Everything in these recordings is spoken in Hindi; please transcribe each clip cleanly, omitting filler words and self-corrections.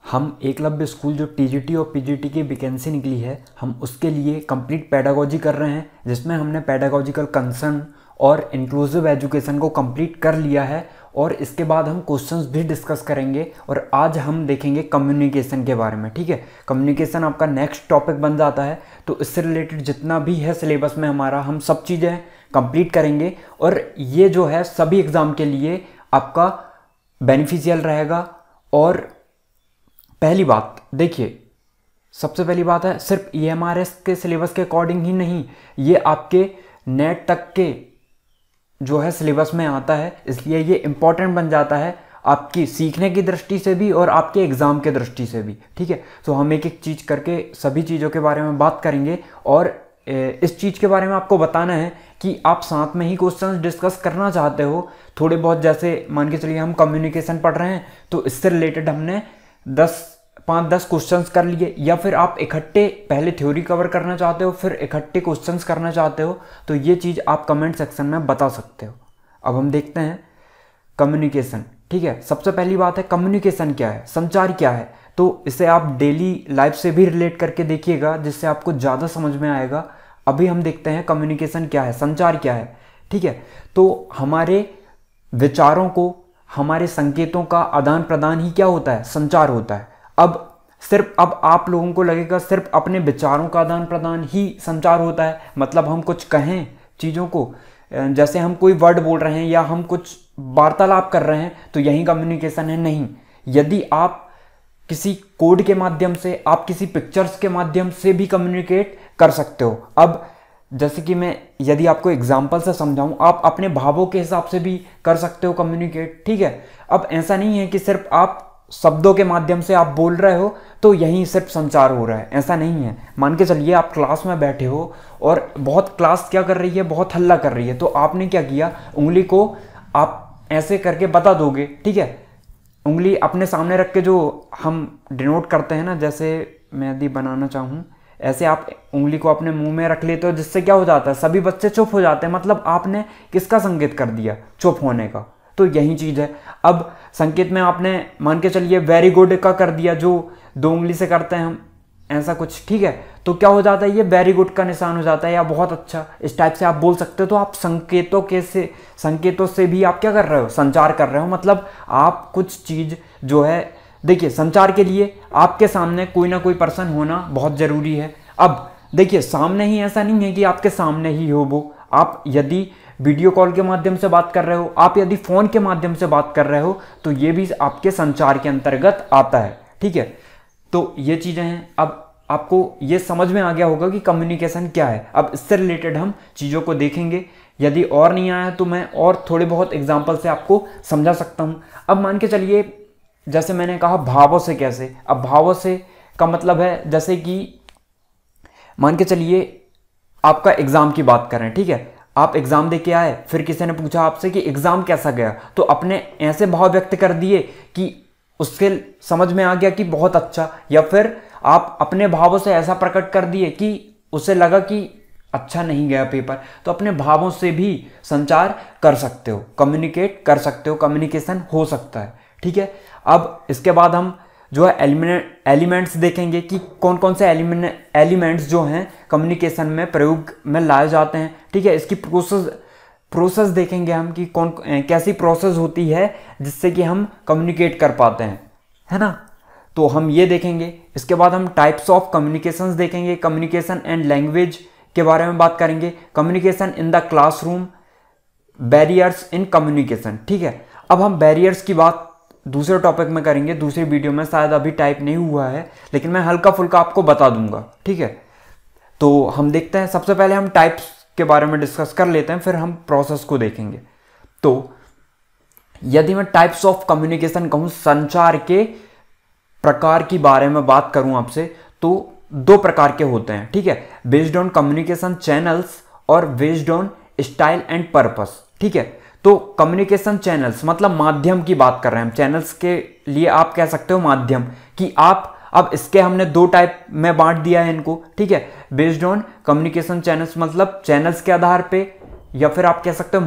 हम एकलव्य स्कूल जो टीजीटी और पीजीटी की वैकेंसी निकली है, हम उसके लिए कंप्लीट पेडागोजी कर रहे हैं, जिसमें हमने पेडागोजिकल कंसर्न और इंक्लूसिव एजुकेशन को कंप्लीट कर लिया है। और इसके बाद हम क्वेश्चंस भी डिस्कस करेंगे और आज हम देखेंगे कम्युनिकेशन के बारे में। ठीक है, कम्युनिकेशन आपका नेक्स्ट टॉपिक बन जाता है, तो इससे रिलेटेड जितना भी है सिलेबस में हमारा, हम सब चीज़ें कंप्लीट करेंगे। और ये जो है सभी एग्ज़ाम के लिए आपका बेनिफिशियल रहेगा। और पहली बात देखिए, सबसे पहली बात है सिर्फ EMRS के सिलेबस के अकॉर्डिंग ही नहीं, ये आपके नेट तक के जो है सिलेबस में आता है, इसलिए ये इम्पॉर्टेंट बन जाता है आपकी सीखने की दृष्टि से भी और आपके एग्ज़ाम के दृष्टि से भी। ठीक है, तो हम एक एक चीज़ करके सभी चीज़ों के बारे में बात करेंगे और इस चीज़ के बारे में आपको बताना है कि आप साथ में ही क्वेश्चंस डिस्कस करना चाहते हो थोड़े बहुत। जैसे मान के चलिए हम कम्युनिकेशन पढ़ रहे हैं, तो इससे रिलेटेड हमने 5-10 क्वेश्चंस कर लिए, या फिर आप इकट्ठे पहले थ्योरी कवर करना चाहते हो फिर इकट्ठे क्वेश्चंस करना चाहते हो, तो ये चीज़ आप कमेंट सेक्शन में बता सकते हो। अब हम देखते हैं कम्युनिकेशन। ठीक है, सबसे पहली बात है कम्युनिकेशन क्या है, संचार क्या है। तो इसे आप डेली लाइफ से भी रिलेट करके देखिएगा, जिससे आपको ज़्यादा समझ में आएगा। अभी हम देखते हैं कम्युनिकेशन क्या है, संचार क्या है। ठीक है, तो हमारे विचारों को, हमारे संकेतों का आदान प्रदान ही क्या होता है, संचार होता है। अब आप लोगों को लगेगा सिर्फ अपने विचारों का आदान प्रदान ही संचार होता है, मतलब हम कुछ कहें चीज़ों को, जैसे हम कोई वर्ड बोल रहे हैं या हम कुछ वार्तालाप कर रहे हैं तो यही कम्युनिकेशन है, नहीं। यदि आप किसी कोड के माध्यम से, आप किसी पिक्चर्स के माध्यम से भी कम्युनिकेट कर सकते हो। अब जैसे कि मैं यदि आपको एग्जाम्पल से समझाऊं, आप अपने भावों के हिसाब से भी कर सकते हो कम्युनिकेट। ठीक है, अब ऐसा नहीं है कि सिर्फ आप शब्दों के माध्यम से आप बोल रहे हो तो यही सिर्फ संचार हो रहा है, ऐसा नहीं है। मान के चलिए आप क्लास में बैठे हो और बहुत क्लास क्या कर रही है, बहुत हल्ला कर रही है, तो आपने क्या किया, उंगली को आप ऐसे करके बता दोगे। ठीक है, उंगली अपने सामने रख के जो हम डिनोट करते हैं ना, जैसे मैं यदि बनाना चाहूँ ऐसे आप उंगली को अपने मुंह में रख लेते हो, जिससे क्या हो जाता है, सभी बच्चे चुप हो जाते हैं। मतलब आपने किसका संकेत कर दिया, चुप होने का। तो यही चीज़ है। अब संकेत में आपने मान के चलिए वेरी गुड का कर दिया, जो 2 उंगली से करते हैं हम, ऐसा कुछ। ठीक है, तो क्या हो जाता है, ये वेरी गुड का निशान हो जाता है, या बहुत अच्छा, इस टाइप से आप बोल सकते हो। तो आप संकेतों से भी आप क्या कर रहे हो, संचार कर रहे हो। मतलब आप कुछ चीज़ जो है, देखिए संचार के लिए आपके सामने कोई ना कोई पर्सन होना बहुत ज़रूरी है। अब देखिए सामने ही ऐसा नहीं है कि आपके सामने ही हो वो, आप यदि वीडियो कॉल के माध्यम से बात कर रहे हो, आप यदि फ़ोन के माध्यम से बात कर रहे हो, तो ये भी आपके संचार के अंतर्गत आता है। ठीक है, तो ये चीज़ें हैं। अब आपको ये समझ में आ गया होगा कि कम्युनिकेशन क्या है। अब इससे रिलेटेड हम चीज़ों को देखेंगे। यदि और नहीं आया तो मैं और थोड़े बहुत एग्जाम्पल से आपको समझा सकता हूँ। अब मान के चलिए, जैसे मैंने कहा भावों से कैसे, अब भावों से का मतलब है, जैसे कि मान के चलिए आपका एग्ज़ाम की बात करें। ठीक है, आप एग्ज़ाम दे के आए, फिर किसी ने पूछा आपसे कि एग्ज़ाम कैसा गया, तो अपने ऐसे भाव व्यक्त कर दिए कि उसके समझ में आ गया कि बहुत अच्छा, या फिर आप अपने भावों से ऐसा प्रकट कर दिए कि उसे लगा कि अच्छा नहीं गया पेपर। तो अपने भावों से भी संचार कर सकते हो, कम्युनिकेट कर सकते हो, कम्युनिकेशन हो सकता है। ठीक है, अब इसके बाद हम जो है एलिमेंट्स देखेंगे कि कौन कौन से एलिमेंट्स जो हैं कम्युनिकेशन में प्रयोग में लाए जाते हैं। ठीक है, इसकी प्रोसेस देखेंगे हम कि कैसी प्रोसेस होती है जिससे कि हम कम्युनिकेट कर पाते हैं, है ना। तो हम ये देखेंगे। इसके बाद हम टाइप्स ऑफ कम्युनिकेशंस देखेंगे, कम्युनिकेशन एंड लैंग्वेज के बारे में बात करेंगे, communication in the classroom, barriers in communication. ठीक है, अब हम बैरियर्स की बात दूसरे टॉपिक में करेंगे, दूसरी वीडियो में, शायद अभी टाइप नहीं हुआ है, लेकिन मैं हल्का फुल्का आपको बता दूंगा। ठीक है, तो हम देखते हैं। सबसे पहले हम टाइप्स के बारे में डिस्कस कर लेते हैं, फिर हम प्रोसेस को देखेंगे। तो यदि मैं टाइप्स ऑफ कम्युनिकेशन कहूँ, संचार के प्रकार की बारे में बात करूं आपसे, तो 2 प्रकार के होते हैं। ठीक है, बेस्ड ऑन कम्युनिकेशन चैनल्स और based on style and purpose. ठीक है, तो कम्युनिकेशन चैनल्स मतलब माध्यम की बात कर रहे हैं हम। चैनल्स के लिए आप कह सकते हो माध्यम, कि आप अब इसके हमने 2 टाइप में बांट दिया है इनको। ठीक है, बेस्ड ऑन कम्युनिकेशन चैनल्स मतलब चैनल्स के आधार पे, या फिर आप कह सकते हो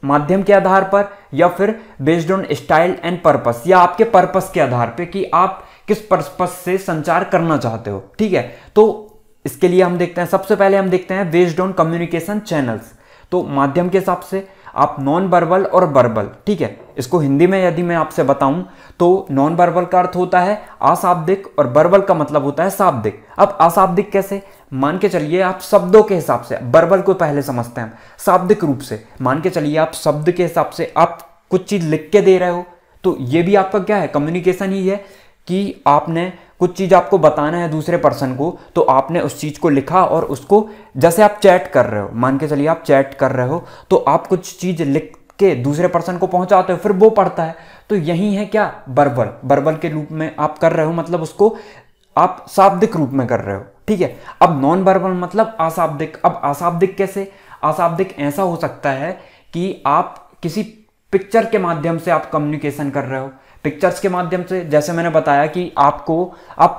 माध्यम के आधार पर या फिर based on style and purpose, या आपके पर्पस के आधार पे कि आप किस पर्पस से संचार करना चाहते हो। ठीक है, तो इसके लिए हम देखते हैं, सबसे पहले हम देखते हैं बेस्ड ऑन कम्युनिकेशन चैनल्स। तो माध्यम के हिसाब से आप नॉन वर्बल और वर्बल, ठीक है, इसको हिंदी में यदि मैं आपसे बताऊं तो नॉन वर्बल का अर्थ होता है अशाब्दिक और वर्बल का मतलब होता है शाब्दिक। अब अशाब्दिक कैसे, मान के चलिए आप शब्दों के हिसाब से, वर्बल को पहले समझते हैं, शाब्दिक रूप से मान के चलिए आप शब्द के हिसाब से आप कुछ चीज लिख के दे रहे हो, तो ये भी आपका क्या है, कम्युनिकेशन ही है कि आपने कुछ चीज आपको बताना है दूसरे पर्सन को, तो आपने उस चीज को लिखा और उसको, जैसे आप चैट कर रहे हो, मान के चलिए आप चैट कर रहे हो तो आप कुछ चीज लिख के दूसरे पर्सन को पहुंचाते हो, फिर वो पढ़ता है, तो यही है क्या, वर्बल, वर्बल के रूप में आप कर रहे हो, मतलब उसको आप शाब्दिक रूप में कर रहे हो। ठीक है, अब नॉन वर्बल मतलब अशाब्दिक। अब अशाब्दिक कैसे, अशाब्दिक ऐसा हो सकता है कि आप किसी पिक्चर के माध्यम से आप कम्युनिकेशन कर रहे हो, पिक्चर्स के माध्यम से, जैसे मैंने बताया कि आप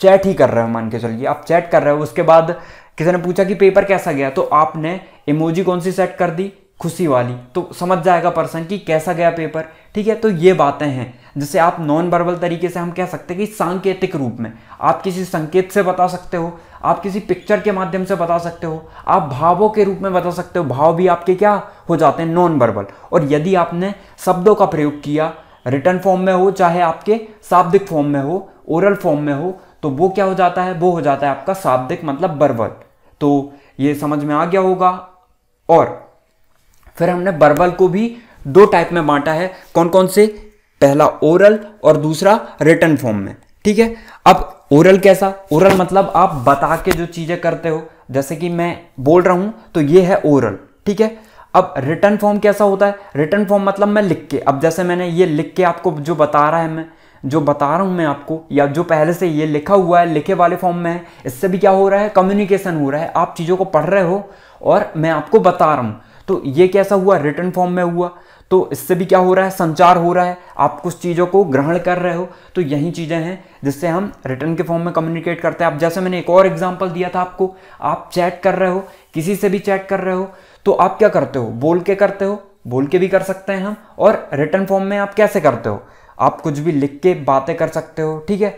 चैट ही कर रहे हो, मान के चलिए आप चैट कर रहे हो, उसके बाद किसी ने पूछा कि पेपर कैसा गया, तो आपने इमोजी कौन सी सेट कर दी, खुशी वाली, तो समझ जाएगा पर्सन कि कैसा गया पेपर। ठीक है, तो ये बातें हैं जिसे आप नॉन वर्बल तरीके से हम कह सकते हैं कि सांकेतिक रूप में आप किसी संकेत से बता सकते हो, आप किसी पिक्चर के माध्यम से बता सकते हो, आप भावों के रूप में बता सकते हो, भाव भी आपके क्या हो जाते हैं, नॉन वर्बल। और यदि आपने शब्दों का प्रयोग किया, रिटर्न फॉर्म में हो चाहे आपके शाब्दिक फॉर्म में हो, ओरल फॉर्म में हो, तो वो क्या हो जाता है, वो हो जाता है आपका शाब्दिक मतलब वर्बल। तो ये समझ में आ गया होगा। और फिर हमने वर्बल को भी दो टाइप में बांटा है, कौन कौन से, पहला ओरल और दूसरा रिटर्न फॉर्म में। ठीक है, अब ओरल कैसा, ओरल मतलब आप बता के जो चीजें करते हो, जैसे कि मैं बोल रहा हूं तो ये है ओरल। ठीक है, अब रिटर्न फॉर्म कैसा होता है, रिटर्न फॉर्म मतलब मैं लिख के, अब जैसे मैंने ये लिख के आपको जो बता रहा है, मैं जो बता रहा हूं मैं आपको, या जो पहले से ये लिखा हुआ है लिखे वाले फॉर्म में है, इससे भी क्या हो रहा है, कम्युनिकेशन हो रहा है, आप चीज़ों को पढ़ रहे हो और मैं आपको बता रहा हूं, तो ये कैसा हुआ, रिटर्न फॉर्म में हुआ, तो इससे भी क्या हो रहा है, संचार हो रहा है, आप कुछ चीज़ों को ग्रहण कर रहे हो, तो यही चीज़ें हैं जिससे हम रिटर्न के फॉर्म में कम्युनिकेट करते हैं। अब जैसे मैंने एक और एग्जांपल दिया था आपको, आप चैट कर रहे हो, किसी से भी चैट कर रहे हो, तो आप क्या करते हो, बोल के करते हो, बोल के भी कर सकते हैं हम, और रिटर्न फॉर्म में आप कैसे करते हो, आप कुछ भी लिख के बातें कर सकते हो। ठीक है,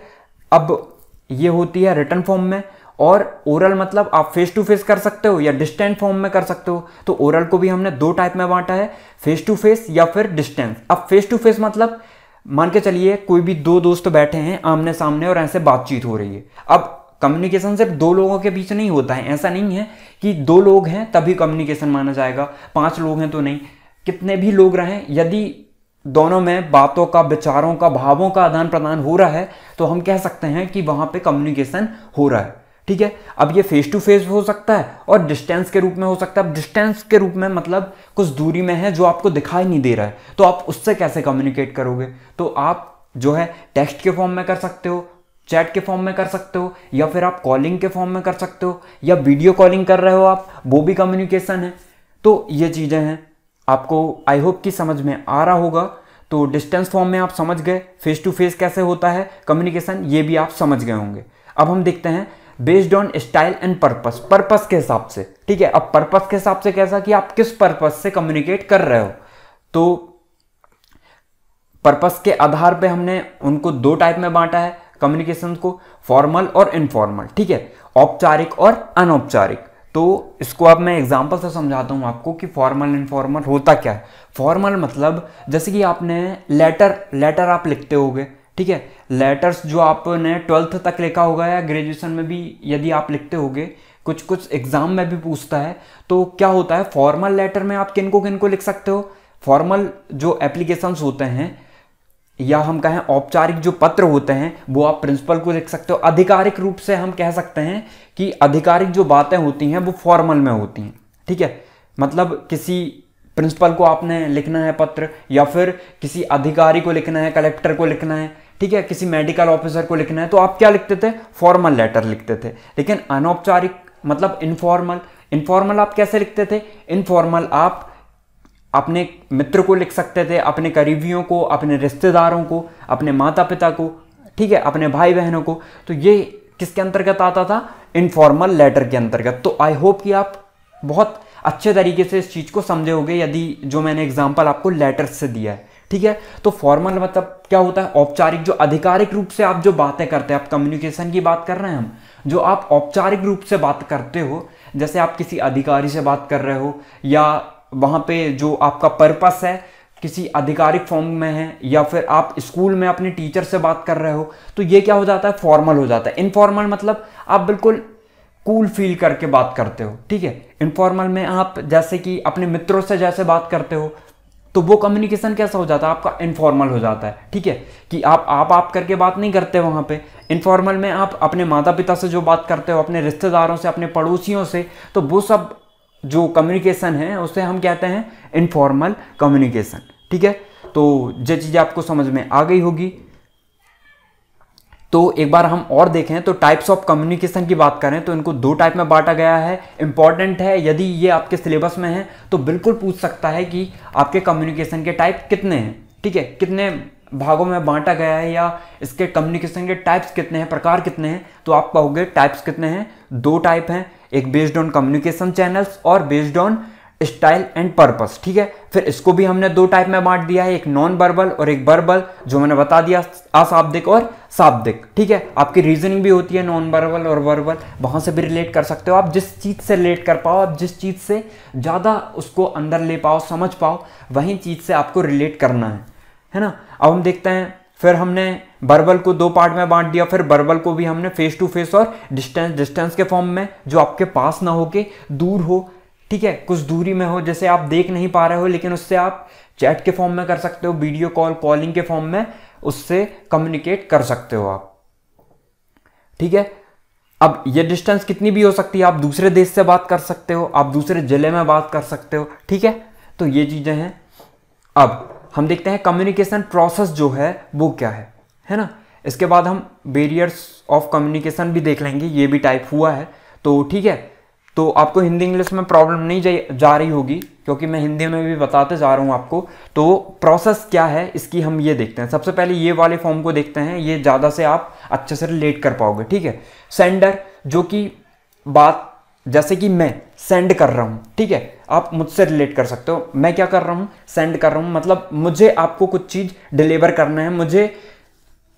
अब ये होती है रिटर्न फॉर्म में। और ओरल मतलब आप फेस टू फेस कर सकते हो या डिस्टेंट फॉर्म में कर सकते हो। तो ओरल को भी हमने दो टाइप में बांटा है, फेस टू फेस या फिर डिस्टेंस। अब फेस टू फेस मतलब मान के चलिए कोई भी दो दोस्त बैठे हैं आमने सामने और ऐसे बातचीत हो रही है। अब कम्युनिकेशन सिर्फ दो लोगों के बीच नहीं होता है, ऐसा नहीं है कि दो लोग हैं तभी कम्युनिकेशन माना जाएगा, 5 लोग हैं तो नहीं, कितने भी लोग रहें, यदि दोनों में बातों का, विचारों का, भावों का आदान प्रदान हो रहा है तो हम कह सकते हैं कि वहां पे कम्युनिकेशन हो रहा है। ठीक है, अब ये फेस टू फेस हो सकता है और डिस्टेंस के रूप में हो सकता है। डिस्टेंस के रूप में मतलब कुछ दूरी में है जो आपको दिखाई नहीं दे रहा है, तो आप उससे कैसे कम्युनिकेट करोगे, तो आप जो है टेक्स्ट के फॉर्म में कर सकते हो, चैट के फॉर्म में कर सकते हो, या फिर आप कॉलिंग के फॉर्म में कर सकते हो, या वीडियो कॉलिंग कर रहे हो आप, वो भी कम्युनिकेशन है। तो ये चीज़ें हैं, आपको आई होप कि समझ में आ रहा होगा। तो डिस्टेंस फॉर्म में आप समझ गए, फेस टू फेस कैसे होता है कम्युनिकेशन, ये भी आप समझ गए होंगे। अब हम देखते हैं based on style and purpose, purpose के हिसाब से। ठीक है, अब पर्पस के हिसाब से कैसा कि आप किस पर्पस से कम्युनिकेट कर रहे हो, तो पर्पस के आधार पे हमने उनको दो टाइप में बांटा है कम्युनिकेशन को, फॉर्मल और इनफॉर्मल। ठीक है, औपचारिक और अनौपचारिक। तो इसको अब मैं एग्जांपल से समझाता हूं आपको कि फॉर्मल इनफॉर्मल होता क्या है। फॉर्मल मतलब जैसे कि आपने लेटर आप लिखते होगे, ठीक है, लेटर्स जो आपने 12th तक लिखा होगा या ग्रेजुएशन में भी यदि आप लिखते होगे, कुछ कुछ एग्जाम में भी पूछता है, तो क्या होता है फॉर्मल लेटर में आप किनको किनको लिख सकते हो, फॉर्मल जो एप्लीकेशंस होते हैं या हम कहें औपचारिक जो पत्र होते हैं वो आप प्रिंसिपल को लिख सकते हो। आधिकारिक रूप से हम कह सकते हैं कि आधिकारिक जो बातें होती हैं वो फॉर्मल में होती हैं। ठीक है, मतलब किसी प्रिंसिपल को आपने लिखना है पत्र, या फिर किसी अधिकारी को लिखना है, कलेक्टर को लिखना है, ठीक है, किसी मेडिकल ऑफिसर को लिखना है, तो आप क्या लिखते थे, फॉर्मल लेटर लिखते थे। लेकिन अनौपचारिक मतलब इनफॉर्मल आप कैसे लिखते थे, इनफॉर्मल आप अपने मित्र को लिख सकते थे, अपने करीबियों को, अपने रिश्तेदारों को, अपने माता पिता को, ठीक है, अपने भाई बहनों को। तो ये किसके अंतर्गत आता था, इनफॉर्मल लेटर के अंतर्गत। तो आई होप कि आप बहुत अच्छे तरीके से इस चीज़ को समझे होगे यदि जो मैंने एग्जाम्पल आपको लेटर्स से दिया है। ठीक है, तो फॉर्मल मतलब क्या होता है, औपचारिक, जो आधिकारिक रूप से आप जो बातें करते हैं, आप कम्युनिकेशन की बात कर रहे हैं हम, जो आप औपचारिक रूप से बात करते हो, जैसे आप किसी अधिकारी से बात कर रहे हो या वहाँ पे जो आपका पर्पस है किसी आधिकारिक फॉर्म में है, या फिर आप स्कूल में अपने टीचर से बात कर रहे हो, तो ये क्या हो जाता है, फॉर्मल हो जाता है। इनफॉर्मल मतलब आप बिल्कुल कूल फील करके बात करते हो। ठीक है, इनफॉर्मल में आप जैसे कि अपने मित्रों से जैसे बात करते हो, तो वो कम्युनिकेशन कैसा हो जाता है, आपका इनफॉर्मल हो जाता है। ठीक है, कि आप करके बात नहीं करते वहाँ पे। इनफॉर्मल में आप अपने माता पिता से जो बात करते हो, अपने रिश्तेदारों से, अपने पड़ोसियों से, तो वो सब जो कम्युनिकेशन है उसे हम कहते हैं इनफॉर्मल कम्युनिकेशन। ठीक है, तो ये चीज़ आपको समझ में आ गई होगी। तो एक बार हम और देखें तो टाइप्स ऑफ कम्युनिकेशन की बात करें तो इनको 2 टाइप में बांटा गया है। इंपॉर्टेंट है, यदि ये आपके सिलेबस में है तो बिल्कुल पूछ सकता है कि आपके कम्युनिकेशन के टाइप कितने हैं। ठीक है, कितने भागों में बांटा गया है या इसके कम्युनिकेशन के टाइप्स कितने हैं, प्रकार कितने हैं, तो आप कहोगे टाइप्स कितने हैं, 2 टाइप हैं, एक बेस्ड ऑन कम्युनिकेशन चैनल्स और based on style and purpose. ठीक है, फिर इसको भी हमने 2 टाइप में बांट दिया है, एक नॉन वर्बल और एक वर्बल, जो मैंने बता दिया, अशाब्दिक और शाब्दिक। ठीक है, आपकी रीजनिंग भी होती है नॉन वर्बल और वर्बल, वहां से भी रिलेट कर सकते हो आप, जिस चीज से रिलेट कर पाओ, आप जिस चीज से ज्यादा उसको अंदर ले पाओ, समझ पाओ, वही चीज से आपको रिलेट करना है ना। अब हम देखते हैं, फिर हमने वर्बल को 2 पार्ट में बांट दिया, फिर वर्बल को भी हमने फेस टू फेस और डिस्टेंस के फॉर्म में, जो आपके पास ना हो के दूर हो। ठीक है, कुछ दूरी में हो, जैसे आप देख नहीं पा रहे हो, लेकिन उससे आप चैट के फॉर्म में कर सकते हो, वीडियो कॉल, कॉलिंग के फॉर्म में उससे कम्युनिकेट कर सकते हो आप। ठीक है, अब ये डिस्टेंस कितनी भी हो सकती है, आप दूसरे देश से बात कर सकते हो, आप दूसरे जिले में बात कर सकते हो। ठीक है, तो ये चीजें हैं। अब हम देखते हैं कम्युनिकेशन प्रोसेस जो है वो क्या है ना। इसके बाद हम बैरियर्स ऑफ कम्युनिकेशन भी देख लेंगे, ये भी टाइप हुआ है। तो ठीक है, तो आपको हिंदी इंग्लिश में प्रॉब्लम नहीं जा रही होगी, क्योंकि मैं हिंदी में भी बताते जा रहा हूँ आपको। तो प्रोसेस क्या है इसकी हम ये देखते हैं। सबसे पहले ये वाले फॉर्म को देखते हैं, ये ज़्यादा से आप अच्छे से रिलेट कर पाओगे। ठीक है, सेंडर, जो कि बात जैसे कि मैं सेंड कर रहा हूँ, ठीक है, आप मुझसे रिलेट कर सकते हो। मैं क्या कर रहा हूँ, सेंड कर रहा हूँ, मतलब मुझे आपको कुछ चीज़ डिलीवर करना है, मुझे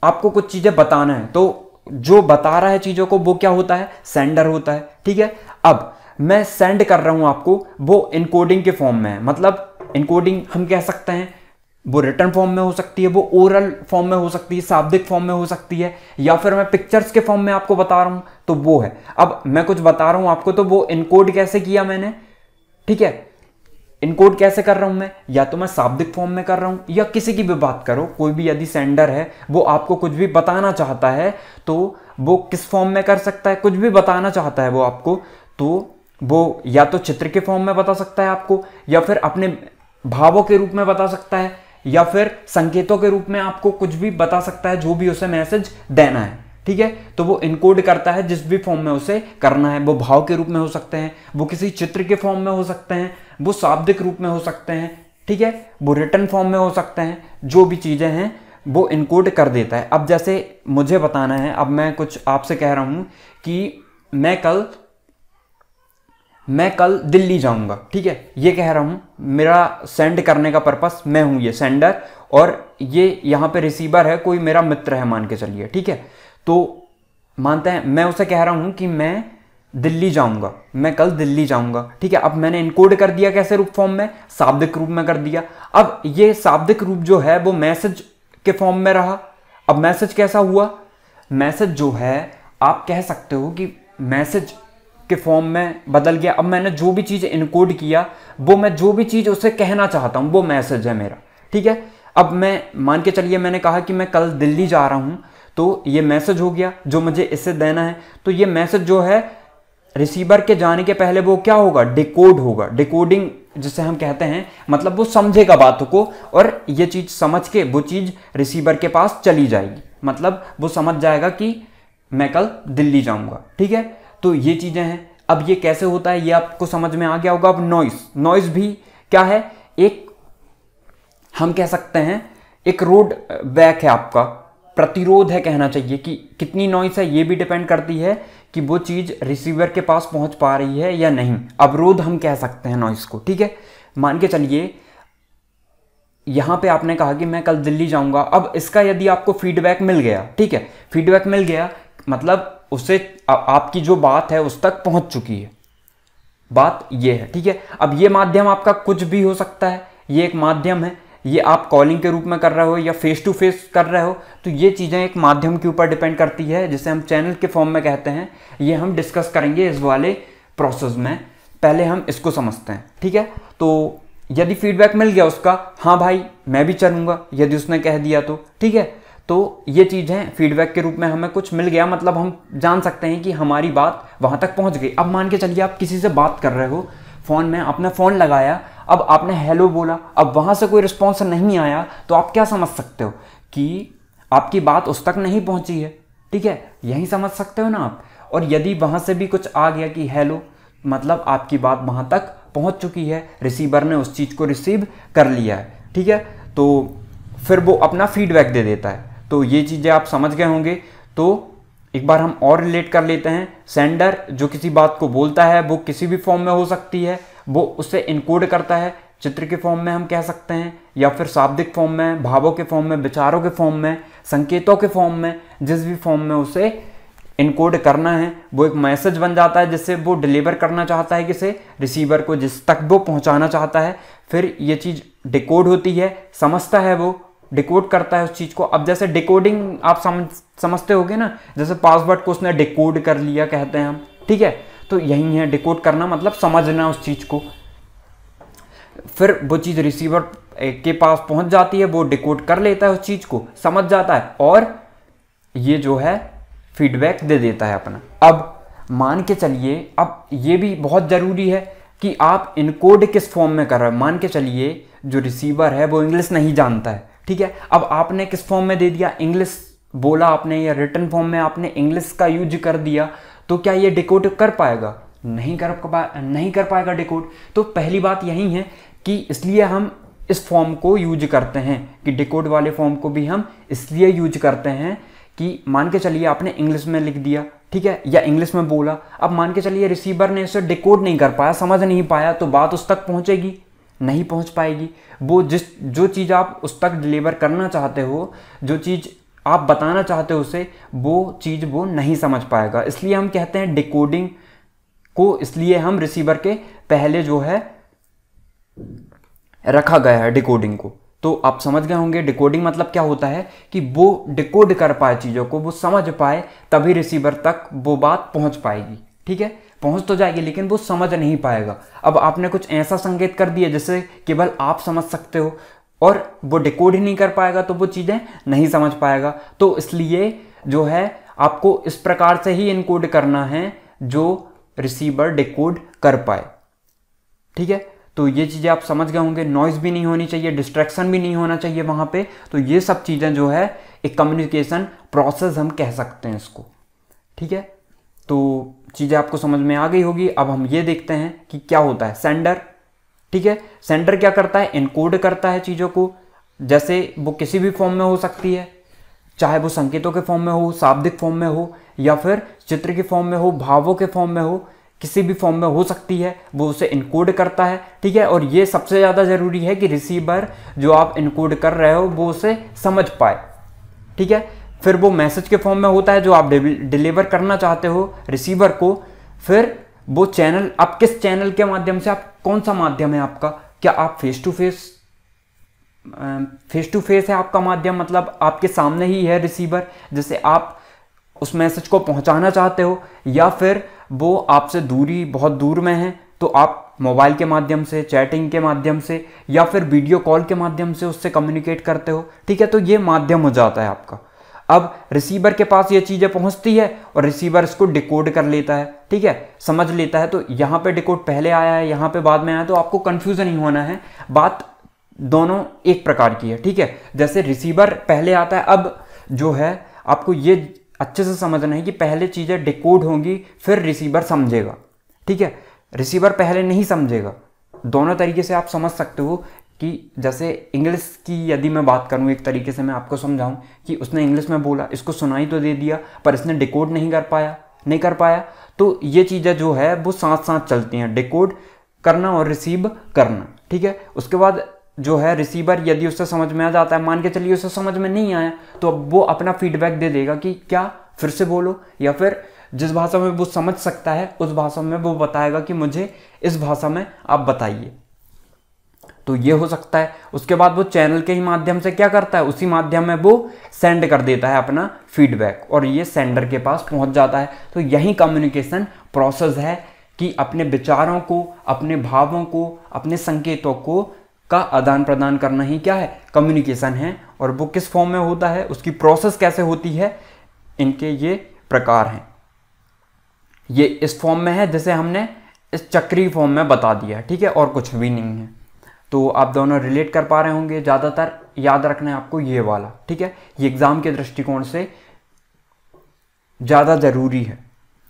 आपको कुछ चीज़ें बताना है, तो जो बता रहा है चीज़ों को वो क्या होता है, सेंडर होता है। ठीक है, अब मैं सेंड कर रहा हूं आपको, वो इनकोडिंग के फॉर्म में है, मतलब इनकोडिंग हम कह सकते हैं वो रिटर्न फॉर्म में हो सकती है, वो ओरल फॉर्म में हो सकती है, शाब्दिक फॉर्म में हो सकती है, या फिर मैं पिक्चर्स के फॉर्म में आपको बता रहा हूं तो वो है। अब मैं कुछ बता रहा हूं आपको, तो वो इनकोड कैसे किया मैंने, ठीक है, इनकोड कैसे कर रहा हूं मैं, या तो मैं शाब्दिक फॉर्म में कर रहा हूं, या किसी की भी बात करो, कोई भी यदि सेंडर है वो आपको कुछ भी बताना चाहता है तो वो किस फॉर्म में कर सकता है, कुछ भी बताना चाहता है वो आपको, तो वो या तो चित्र के फॉर्म में बता सकता है आपको, या फिर अपने भावों के रूप में बता सकता है, या फिर संकेतों के रूप में आपको कुछ भी बता सकता है, जो भी उसे मैसेज देना है। ठीक है, तो वो इनकोड करता है जिस भी फॉर्म में उसे करना है। वो भाव के रूप में हो सकते हैं, वो किसी चित्र के फॉर्म में हो सकते हैं, वो शाब्दिक रूप में हो सकते हैं, ठीक है, वो रिटर्न फॉर्म में हो सकते हैं, जो भी चीजें हैं वो इनकोड कर देता है। अब जैसे मुझे बताना है, अब मैं कुछ आपसे कह रहा हूं कि मैं कल दिल्ली जाऊंगा, ठीक है, ये कह रहा हूं, मेरा सेंड करने का पर्पस, मैं हूं ये सेंडर और ये यहां पे रिसीवर है, कोई मेरा मित्र है मान के चलिए, ठीक है। तो मानते हैं मैं उसे कह रहा हूं कि मैं दिल्ली जाऊंगा, मैं कल दिल्ली जाऊंगा, ठीक है। अब मैंने इनकोड कर दिया कैसे रूप फॉर्म में, शाब्दिक रूप में कर दिया। अब ये शाब्दिक रूप जो है वो मैसेज के फॉर्म में रहा। अब मैसेज कैसा हुआ, मैसेज जो है आप कह सकते हो कि मैसेज के फॉर्म में बदल गया। अब मैंने जो भी चीज इनकोड किया, वो मैं जो भी चीज उसे कहना चाहता हूं वो मैसेज है मेरा, ठीक है। अब मैं मान के चलिए मैंने कहा कि मैं कल दिल्ली जा रहा हूं, तो ये मैसेज हो गया जो मुझे इससे देना है। तो ये मैसेज जो है रिसीवर के जाने के पहले वो क्या होगा, डिकोड होगा, डिकोडिंग जिसे हम कहते हैं, मतलब वो समझेगा बातों को और ये चीज समझ के वो चीज रिसीवर के पास चली जाएगी, मतलब वो समझ जाएगा कि मैं कल दिल्ली जाऊंगा, ठीक है। तो ये चीजें हैं। अब ये कैसे होता है ये आपको समझ में आ गया होगा। अब नॉइस भी क्या है, एक हम कह सकते हैं एक रोड बैक है आपका, प्रतिरोध है कहना चाहिए कि कितनी नॉइस है, ये भी डिपेंड करती है कि वो चीज़ रिसीवर के पास पहुंच पा रही है या नहीं। अवरोध हम कह सकते हैं नॉइस को, ठीक है। मान के चलिए यहाँ पे आपने कहा कि मैं कल दिल्ली जाऊंगा। अब इसका यदि आपको फीडबैक मिल गया, ठीक है, फीडबैक मिल गया मतलब उससे आपकी जो बात है उस तक पहुंच चुकी है, बात ये है, ठीक है। अब ये माध्यम आपका कुछ भी हो सकता है, ये एक माध्यम है, ये आप कॉलिंग के रूप में कर रहे हो या फेस टू फेस कर रहे हो, तो ये चीज़ें एक माध्यम के ऊपर डिपेंड करती है, जिसे हम चैनल के फॉर्म में कहते हैं। ये हम डिस्कस करेंगे इस वाले प्रोसेस में, पहले हम इसको समझते हैं, ठीक है। तो यदि फीडबैक मिल गया उसका, हाँ भाई मैं भी चलूँगा, यदि उसने कह दिया तो, ठीक है, तो ये चीज़ें फीडबैक के रूप में हमें कुछ मिल गया, मतलब हम जान सकते हैं कि हमारी बात वहाँ तक पहुँच गई। अब मान के चलिए आप किसी से बात कर रहे हो फ़ोन में, आपने फ़ोन लगाया, अब आपने हेलो बोला, अब वहाँ से कोई रिस्पॉन्स नहीं आया, तो आप क्या समझ सकते हो कि आपकी बात उस तक नहीं पहुँची है, ठीक है, यही समझ सकते हो ना आप। और यदि वहाँ से भी कुछ आ गया कि हेलो, मतलब आपकी बात वहाँ तक पहुँच चुकी है, रिसीवर ने उस चीज़ को रिसीव कर लिया है, ठीक है, तो फिर वो अपना फीडबैक दे देता है। तो ये चीज़ें आप समझ गए होंगे। तो एक बार हम और रिलेट कर लेते हैं। सेंडर जो किसी बात को बोलता है वो किसी भी फॉर्म में हो सकती है, वो उसे इनकोड करता है, चित्र के फॉर्म में हम कह सकते हैं, या फिर शाब्दिक फॉर्म में, भावों के फॉर्म में, विचारों के फॉर्म में, संकेतों के फॉर्म में, जिस भी फॉर्म में उसे इनकोड करना है, वो एक मैसेज बन जाता है जिससे वो डिलीवर करना चाहता है किसे, रिसीवर को, जिस तक वो पहुंचाना चाहता है। फिर ये चीज़ डिकोड होती है, समझता है, वो डिकोड करता है उस चीज़ को। अब जैसे डिकोडिंग आप समझते होगे ना, जैसे पासवर्ड को उसने डिकोड कर लिया कहते हैं हम, ठीक है, तो यही है डिकोड करना, मतलब समझना उस चीज़ को। फिर वो चीज़ रिसीवर के पास पहुंच जाती है, वो डिकोड कर लेता है उस चीज़ को, समझ जाता है, और ये जो है फीडबैक दे देता है अपना। अब मान के चलिए, अब ये भी बहुत ज़रूरी है कि आप इनकोड किस फॉर्म में कर रहे हो। मान के चलिए जो रिसीवर है वो इंग्लिश नहीं जानता है, ठीक है, अब आपने किस फॉर्म में दे दिया, इंग्लिश बोला आपने, या रिटन फॉर्म में आपने इंग्लिश का यूज कर दिया, तो क्या ये डिकोड कर पाएगा? नहीं कर पाएगा डिकोड। तो पहली बात यही है कि इसलिए हम इस फॉर्म को यूज करते हैं, कि डिकोड वाले फॉर्म को भी हम इसलिए यूज करते हैं कि मान के चलिए आपने इंग्लिश में लिख दिया, ठीक है, या इंग्लिश में बोला, अब मान के चलिए रिसीवर ने इसे डिकोड नहीं कर पाया, समझ नहीं पाया, तो बात उस तक पहुंचेगी नहीं, पहुंच पाएगी। वो जो चीज़ आप उस तक डिलीवर करना चाहते हो, जो चीज़ आप बताना चाहते हो उसे, वो चीज़ वो नहीं समझ पाएगा। इसलिए हम कहते हैं डिकोडिंग को, इसलिए हम रिसीवर के पहले जो है रखा गया है डिकोडिंग को। तो आप समझ गए होंगे डिकोडिंग मतलब क्या होता है, कि वो डिकोड कर पाए चीज़ों को, वो समझ पाए, तभी रिसीवर तक वो बात पहुंच पाएगी, ठीक है, पहुंच तो जाएगी लेकिन वो समझ नहीं पाएगा। अब आपने कुछ ऐसा संकेत कर दिया जिससे केवल आप समझ सकते हो, और वो डिकोड ही नहीं कर पाएगा, तो वो चीज़ें नहीं समझ पाएगा। तो इसलिए जो है आपको इस प्रकार से ही इनकोड करना है जो रिसीवर डिकोड कर पाए, ठीक है। तो ये चीज़ें आप समझ गए होंगे। नॉइज़ भी नहीं होनी चाहिए, डिस्ट्रैक्शन भी नहीं होना चाहिए वहाँ पे। तो ये सब चीज़ें जो है एक कम्युनिकेशन प्रोसेस हम कह सकते हैं इसको, ठीक है। तो चीज़ें आपको समझ में आ गई होगी। अब हम ये देखते हैं कि क्या होता है सेंडर, ठीक है। सेंडर क्या करता है, इनकोड करता है चीज़ों को, जैसे वो किसी भी फॉर्म में हो सकती है, चाहे वो संकेतों के फॉर्म में हो, शाब्दिक फॉर्म में हो, या फिर चित्र के फॉर्म में हो, भावों के फॉर्म में हो, किसी भी फॉर्म में हो सकती है, वो उसे इनकोड करता है, ठीक है। और ये सबसे ज़्यादा ज़रूरी है कि रिसीवर जो आप इनकोड कर रहे हो वो उसे समझ पाए, ठीक है। फिर वो मैसेज के फॉर्म में होता है जो आप डिलीवर करना चाहते हो रिसीवर को। फिर वो चैनल, आप किस चैनल के माध्यम से, आप कौन सा माध्यम है आपका, क्या आप फेस टू फेस है आपका माध्यम, मतलब आपके सामने ही है रिसीवर, जैसे आप उस मैसेज को पहुंचाना चाहते हो, या फिर वो आपसे बहुत दूर में है, तो आप मोबाइल के माध्यम से, चैटिंग के माध्यम से, या फिर वीडियो कॉल के माध्यम से उससे कम्युनिकेट करते हो, ठीक है। तो ये माध्यम हो जाता है आपका। अब रिसीवर के पास ये चीज़ें पहुंचती है और रिसीवर इसको डिकोड कर लेता है, ठीक है, समझ लेता है। तो यहाँ पे डिकोड पहले आया है, यहाँ पे बाद में आया, तो आपको कंफ्यूजन नहीं होना है, बात दोनों एक प्रकार की है, ठीक है। जैसे रिसीवर पहले आता है, अब जो है आपको ये अच्छे से समझना है कि पहले चीज़ें डिकोड होंगी, फिर रिसीवर समझेगा, ठीक है। रिसीवर पहले नहीं समझेगा। दोनों तरीके से आप समझ सकते हो कि जैसे इंग्लिश की यदि मैं बात करूँ, एक तरीके से मैं आपको समझाऊं कि उसने इंग्लिश में बोला, इसको सुनाई तो दे दिया पर इसने डिकोड नहीं कर पाया। तो ये चीज़ें जो है वो साथ साथ चलती हैं, डिकोड करना और रिसीव करना, ठीक है। उसके बाद जो है रिसीवर यदि उससे समझ में आ जाता है, मान के चलिए उसे समझ में नहीं आया, तो अब वो अपना फीडबैक दे देगा कि क्या फिर से बोलो, या फिर जिस भाषा में वो समझ सकता है उस भाषा में वो बताएगा कि मुझे इस भाषा में आप बताइए। तो ये हो सकता है। उसके बाद वो चैनल के ही माध्यम से क्या करता है, उसी माध्यम में वो सेंड कर देता है अपना फीडबैक और ये सेंडर के पास पहुंच जाता है। तो यही कम्युनिकेशन प्रोसेस है कि अपने विचारों को, अपने भावों को, अपने संकेतों को का आदान प्रदान करना ही क्या है, कम्युनिकेशन है। और वो किस फॉर्म में होता है, उसकी प्रोसेस कैसे होती है, इनके ये प्रकार हैं। ये इस फॉर्म में है जैसे हमने इस चक्रीय फॉर्म में बता दिया, ठीक है, और कुछ भी नहीं है। तो आप दोनों रिलेट कर पा रहे होंगे। ज़्यादातर याद रखना है आपको ये वाला, ठीक है, ये एग्जाम के दृष्टिकोण से ज़्यादा ज़रूरी है।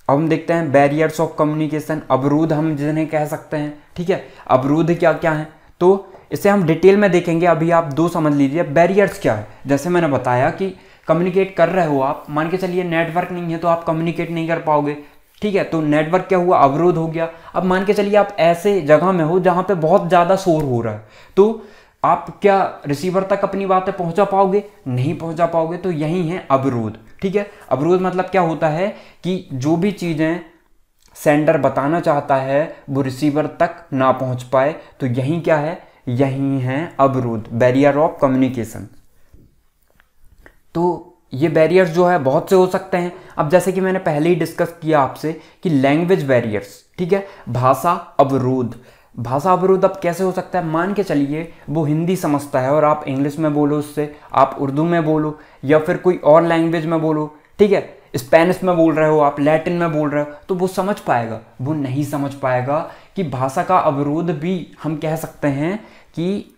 अब हम देखते हैं बैरियर्स ऑफ कम्युनिकेशन, अवरोध हम जिन्हें कह सकते हैं, ठीक है। अवरोध क्या क्या है तो इसे हम डिटेल में देखेंगे। अभी आप दो समझ लीजिए बैरियर्स क्या है। जैसे मैंने बताया कि कम्युनिकेट कर रहे हो आप, मान के चलिए नेटवर्क नहीं है तो आप कम्युनिकेट नहीं कर पाओगे, ठीक है। तो नेटवर्क क्या हुआ, अवरोध हो गया। अब मान के चलिए आप ऐसे जगह में हो जहां पे बहुत ज़्यादा शोर हो रहा है, तो आप क्या रिसीवर तक अपनी बातें पहुंचा पाओगे, नहीं पहुंचा पाओगे। तो यही है अवरोध, ठीक है। अवरोध मतलब क्या होता है कि जो भी चीज़ें सेंडर बताना चाहता है वो रिसीवर तक ना पहुंच पाए, तो यही क्या है, यही है अवरोध, बैरियर ऑफ कम्युनिकेशन। तो ये बैरियर्स जो है बहुत से हो सकते हैं। अब जैसे कि मैंने पहले ही डिस्कस किया आपसे कि लैंग्वेज बैरियर्स, ठीक है, भाषा अवरोध। भाषा अवरोध अब कैसे हो सकता है, मान के चलिए वो हिंदी समझता है और आप इंग्लिश में बोलो उससे, आप उर्दू में बोलो या फिर कोई और लैंग्वेज में बोलो, ठीक है, स्पेनिश में बोल रहे हो आप, लैटिन में बोल रहे हो, तो वो समझ पाएगा, वो नहीं समझ पाएगा। कि भाषा का अवरोध भी हम कह सकते हैं कि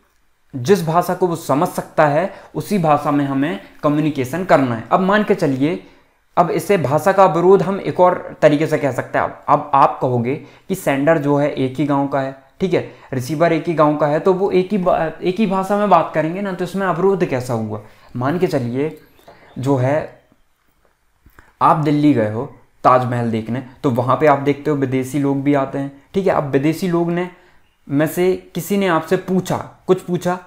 जिस भाषा को वो समझ सकता है उसी भाषा में हमें कम्युनिकेशन करना है। अब मान के चलिए, अब इसे भाषा का अवरोध हम एक और तरीके से कह सकते हैं। अब आप कहोगे कि सेंडर जो है एक ही गांव का है, ठीक है, रिसीवर एक ही गांव का है, तो वो एक ही भाषा में बात करेंगे ना, तो इसमें अवरोध कैसा हुआ। मान के चलिए जो है आप दिल्ली गए हो ताजमहल देखने, तो वहाँ पे आप देखते हो विदेशी लोग भी आते हैं, ठीक है। अब विदेशी लोग ने में से किसी ने आपसे पूछा, कुछ पूछा,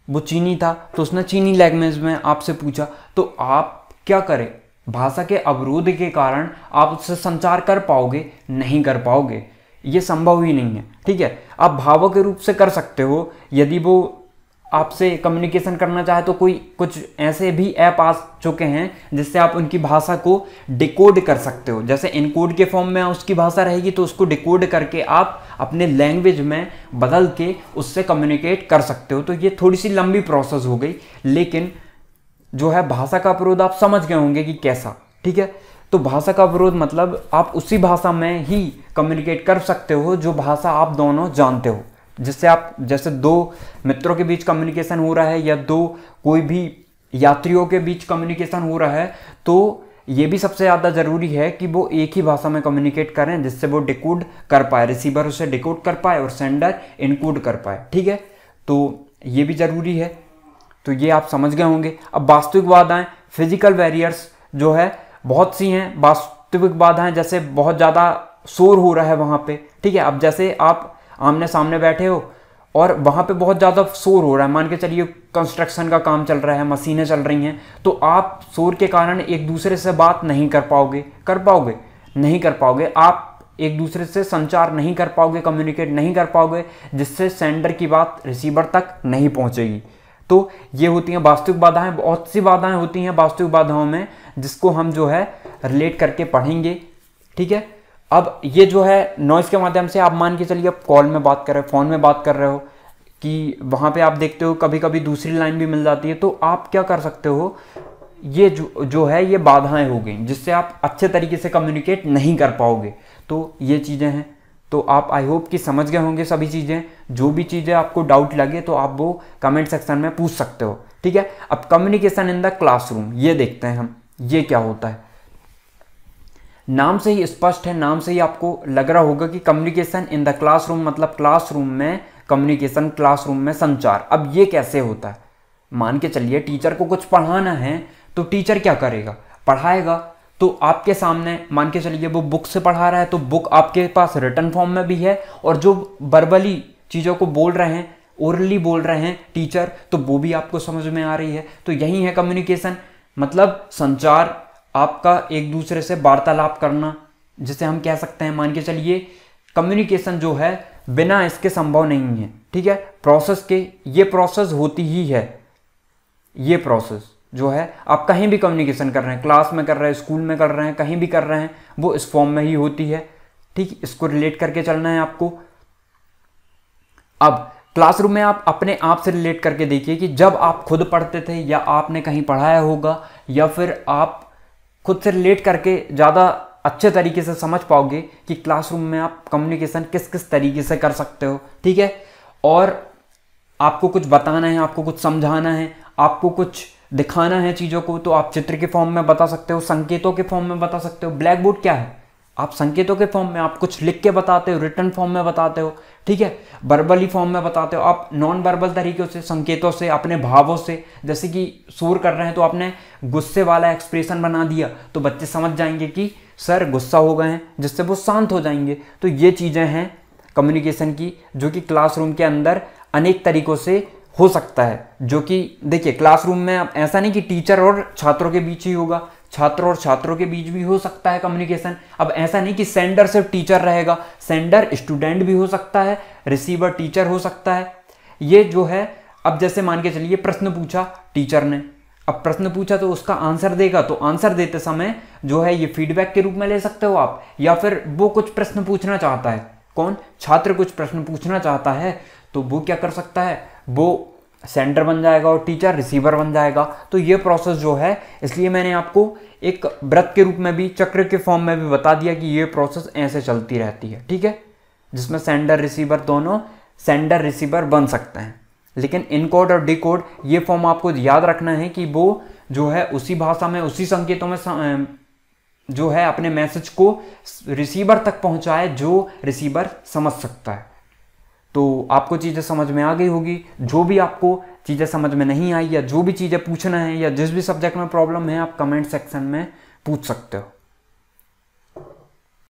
वो चीनी था तो उसने चीनी लैंग्वेज में आपसे पूछा, तो आप क्या करें, भाषा के अवरोध के कारण आप उससे संचार कर पाओगे, नहीं कर पाओगे, ये संभव ही नहीं है, ठीक है। आप भावों के रूप से कर सकते हो, यदि वो आपसे कम्युनिकेशन करना चाहे तो कुछ ऐसे भी ऐप आ चुके हैं जिससे आप उनकी भाषा को डिकोड कर सकते हो। जैसे इनकोड के फॉर्म में उसकी भाषा रहेगी तो उसको डिकोड करके आप अपने लैंग्वेज में बदल के उससे कम्युनिकेट कर सकते हो। तो ये थोड़ी सी लंबी प्रोसेस हो गई, लेकिन जो है भाषा का अवरोध आप समझ गए होंगे कि कैसा, ठीक है। तो भाषा का अवरोध मतलब आप उसी भाषा में ही कम्युनिकेट कर सकते हो जो भाषा आप दोनों जानते हो। जिससे आप, जैसे दो मित्रों के बीच कम्युनिकेशन हो रहा है या दो कोई भी यात्रियों के बीच कम्युनिकेशन हो रहा है, तो ये भी सबसे ज़्यादा ज़रूरी है कि वो एक ही भाषा में कम्युनिकेट करें जिससे वो डिकोड कर पाए, रिसीवर उसे डिकोड कर पाए और सेंडर इनकोड कर पाए, ठीक है। तो ये भी ज़रूरी है। तो ये आप समझ गए होंगे। अब वास्तविक बाधाएं, फिजिकल बैरियर्स जो है बहुत सी हैं। वास्तविक बाधाएं जैसे बहुत ज़्यादा शोर हो रहा है वहाँ पे, ठीक है। अब जैसे आप आमने सामने बैठे हो और वहाँ पे बहुत ज़्यादा शोर हो रहा है, मान के चलिए कंस्ट्रक्शन का काम चल रहा है, मशीनें चल रही हैं, तो आप शोर के कारण एक दूसरे से बात नहीं कर पाओगे, नहीं कर पाओगे, आप एक दूसरे से संचार नहीं कर पाओगे, कम्युनिकेट नहीं कर पाओगे, जिससे सेंडर की बात रिसीवर तक नहीं पहुँचेगी। तो ये होती हैं वास्तविक बाधाएं। बहुत सी बाधाएं होती हैं वास्तविक बाधाओं में, जिसको हम जो है रिलेट करके पढ़ेंगे, ठीक है। अब ये जो है नॉइज़ के माध्यम से, आप मान के चलिए आप कॉल में बात कर रहे हो, फ़ोन में बात कर रहे हो, कि वहाँ पे आप देखते हो कभी कभी दूसरी लाइन भी मिल जाती है, तो आप क्या कर सकते हो, ये जो है ये बाधाएं हो गई जिससे आप अच्छे तरीके से कम्युनिकेट नहीं कर पाओगे। तो ये चीज़ें हैं। तो आप आई होप कि समझ गए होंगे सभी चीज़ें। जो भी चीज़ें आपको डाउट लगे तो आप वो कमेंट सेक्शन में पूछ सकते हो, ठीक है। अब कम्युनिकेशन इन द क्लासरूम, ये देखते हैं हम, ये क्या होता है। नाम से ही स्पष्ट है, नाम से ही आपको लग रहा होगा कि कम्युनिकेशन इन द क्लासरूम मतलब क्लासरूम में कम्युनिकेशन, क्लासरूम में संचार। अब ये कैसे होता है, मान के चलिए टीचर को कुछ पढ़ाना है तो टीचर क्या करेगा, पढ़ाएगा। तो आपके सामने मान के चलिए वो बुक से पढ़ा रहा है, तो बुक आपके पास रिटन फॉर्म में भी है, और जो वर्बली चीज़ों को बोल रहे हैं, ओरली बोल रहे हैं टीचर, तो वो भी आपको समझ में आ रही है। तो यही है कम्युनिकेशन, मतलब संचार, आपका एक दूसरे से वार्तालाप करना, जिसे हम कह सकते हैं। मान के चलिए कम्युनिकेशन जो है बिना इसके संभव नहीं है, ठीक है। प्रोसेस के, ये प्रोसेस होती ही है, ये प्रोसेस जो है आप कहीं भी कम्युनिकेशन कर रहे हैं, क्लास में कर रहे हैं, स्कूल में कर रहे हैं, कहीं भी कर रहे हैं, वो इस फॉर्म में ही होती है, ठीक। इसको रिलेट करके चलना है आपको। अब क्लासरूम में आप अपने आप से रिलेट करके देखिए कि जब आप खुद पढ़ते थे या आपने कहीं पढ़ाया होगा, या फिर आप खुद से रिलेट करके ज़्यादा अच्छे तरीके से समझ पाओगे कि क्लासरूम में आप कम्युनिकेशन किस किस तरीके से कर सकते हो, ठीक है। और आपको कुछ बताना है, आपको कुछ समझाना है, आपको कुछ दिखाना है चीज़ों को, तो आप चित्र के फॉर्म में बता सकते हो, संकेतों के फॉर्म में बता सकते हो। ब्लैक बोर्ड क्या है, आप संकेतों के फॉर्म में आप कुछ लिख के बताते हो, रिटन फॉर्म में बताते हो, ठीक है। वर्बली फॉर्म में बताते हो, आप नॉन वर्बल तरीके से, संकेतों से, अपने भावों से, जैसे कि शोर कर रहे हैं तो आपने गुस्से वाला एक्सप्रेशन बना दिया, तो बच्चे समझ जाएंगे कि सर गुस्सा हो गए हैं, जिससे वो शांत हो जाएंगे। तो ये चीज़ें हैं कम्युनिकेशन की, जो कि क्लासरूम के अंदर अनेक तरीकों से हो सकता है। जो कि देखिए क्लासरूम में अब ऐसा नहीं कि टीचर और छात्रों के बीच ही होगा, छात्र और छात्रों के बीच भी हो सकता है कम्युनिकेशन। अब ऐसा नहीं कि सेंडर सिर्फ टीचर रहेगा, सेंडर स्टूडेंट भी हो सकता है, रिसीवर टीचर हो सकता है। ये जो है, अब जैसे मान के चलिए प्रश्न पूछा टीचर ने, अब प्रश्न पूछा तो उसका आंसर देगा, तो आंसर देते समय जो है ये फीडबैक के रूप में ले सकते हो आप, या फिर वो कुछ प्रश्न पूछना चाहता है, कौन, छात्र कुछ प्रश्न पूछना चाहता है, तो वो क्या कर सकता है, वो सेंडर बन जाएगा और टीचर रिसीवर बन जाएगा। तो ये प्रोसेस जो है, इसलिए मैंने आपको एक वृत्त के रूप में भी, चक्र के फॉर्म में भी बता दिया कि ये प्रोसेस ऐसे चलती रहती है, ठीक है, जिसमें सेंडर रिसीवर दोनों सेंडर रिसीवर बन सकते हैं। लेकिन इनकोड और डिकोड, ये फॉर्म आपको याद रखना है कि वो जो है उसी भाषा में, उसी संकेतों में जो है अपने मैसेज को रिसीवर तक पहुंचाए जो रिसीवर समझ सकता है। तो आपको चीज़ें समझ में आ गई होगी। जो भी आपको चीज़ें समझ में नहीं आई, या जो भी चीज़ें पूछना है, या जिस भी सब्जेक्ट में प्रॉब्लम है, आप कमेंट सेक्शन में पूछ सकते हो।